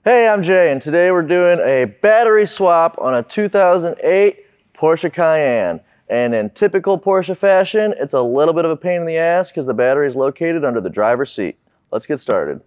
Hey, I'm Jay, and today we're doing a battery swap on a 2008 Porsche Cayenne. And in typical Porsche fashion, it's a little bit of a pain in the ass because the battery is located under the driver's seat. Let's get started.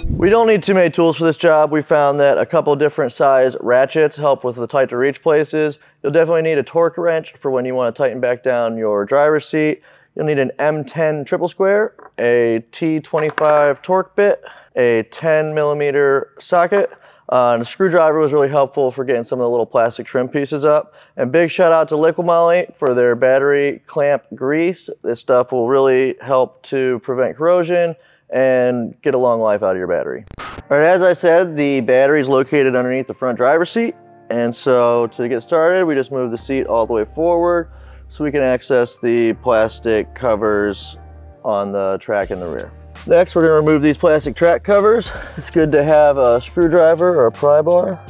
We don't need too many tools for this job. We found that a couple different size ratchets help with the tight to reach places. You'll definitely need a torque wrench for when you want to tighten back down your driver's seat. You'll need an M10 triple square, a T25 torque bit, a 10mm socket. And a screwdriver was really helpful for getting some of the little plastic trim pieces up. And big shout out to LiquiMoly for their battery clamp grease. This stuff will really help to prevent corrosion and get a long life out of your battery. All right, as I said, the battery is located underneath the front driver's seat. And so to get started, we just move the seat all the way forward so we can access the plastic covers on the track in the rear. Next, we're going to remove these plastic track covers. It's good to have a screwdriver or a pry bar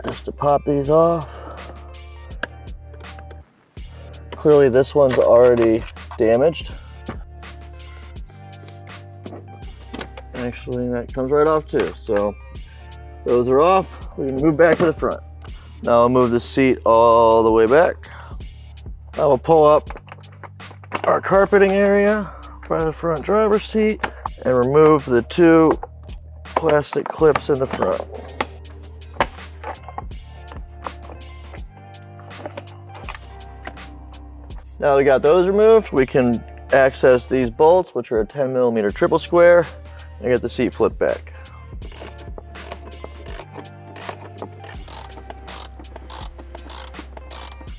just to pop these off. Clearly this one's already damaged. Actually, that comes right off too. So those are off. We're going to move back to the front. Now I'll move the seat all the way back. I will pull up our carpeting area by the front driver's seat and remove the two plastic clips in the front. Now we got those removed, we can access these bolts, which are a 10mm triple square, and get the seat flipped back.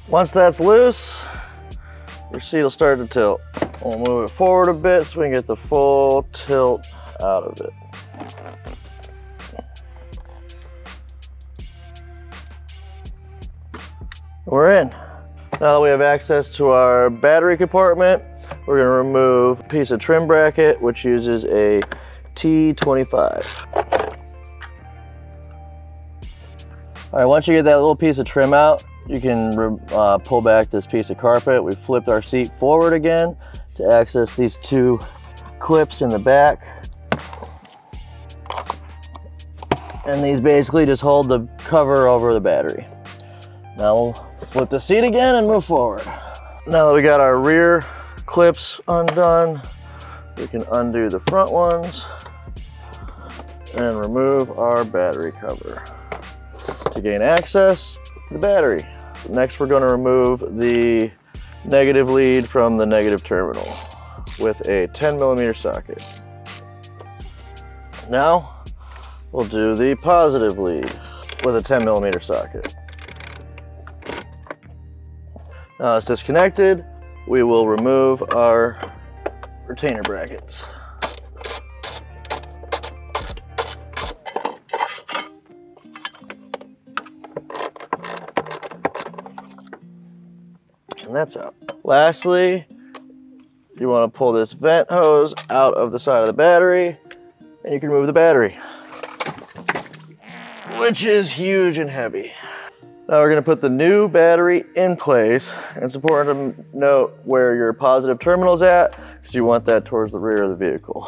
Once that's loose, your seat will start to tilt. We'll move it forward a bit so we can get the full tilt out of it. We're in. Now that we have access to our battery compartment, we're going to remove a piece of trim bracket which uses a T25. All right, once you get that little piece of trim out, you can pull back this piece of carpet. We flipped our seat forward again to access these two clips in the back. And these basically just hold the cover over the battery. Now we'll flip the seat again and move forward. Now that we got our rear clips undone, we can undo the front ones and remove our battery cover to gain access to the battery. Next, we're going to remove the negative lead from the negative terminal with a 10mm socket. Now we'll do the positive lead with a 10mm socket. Now it's disconnected, we will remove our retainer brackets. And that's out. Lastly, you want to pull this vent hose out of the side of the battery and you can remove the battery, which is huge and heavy. Now we're going to put the new battery in place, and it's important to note where your positive terminal is at because you want that towards the rear of the vehicle.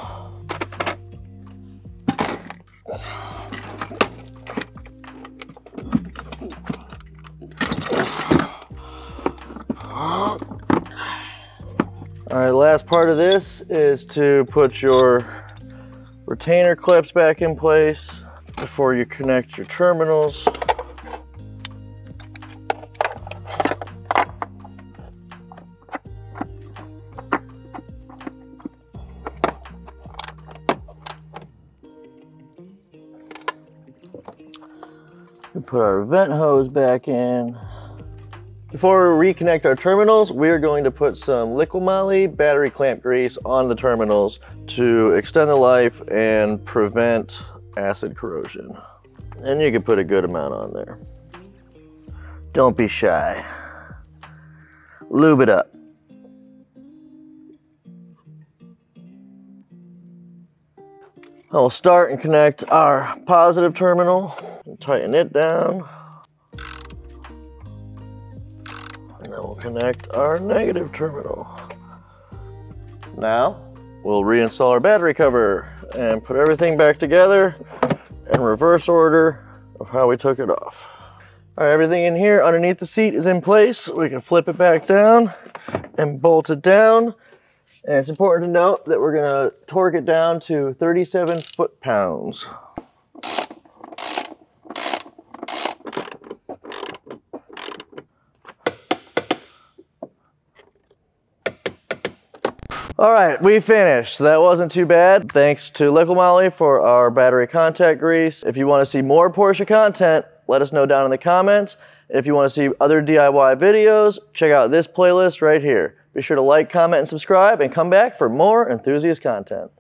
All right, the last part of this is to put your retainer clips back in place before you connect your terminals. We put our vent hose back in. Before we reconnect our terminals, we are going to put some LiquiMoly battery clamp grease on the terminals to extend the life and prevent acid corrosion. And you can put a good amount on there. Don't be shy. Lube it up. I'll start and connect our positive terminal, tighten it down, And then we'll connect our negative terminal. Now, we'll reinstall our battery cover and put everything back together in reverse order of how we took it off. All right, everything in here underneath the seat is in place. We can flip it back down and bolt it down. And it's important to note that we're gonna torque it down to 37 foot-pounds. All right, we finished. That wasn't too bad. Thanks to LiquiMoly for our battery contact grease. If you want to see more Porsche content, let us know down in the comments. If you want to see other DIY videos, check out this playlist right here. Be sure to like, comment, and subscribe, and come back for more enthusiast content.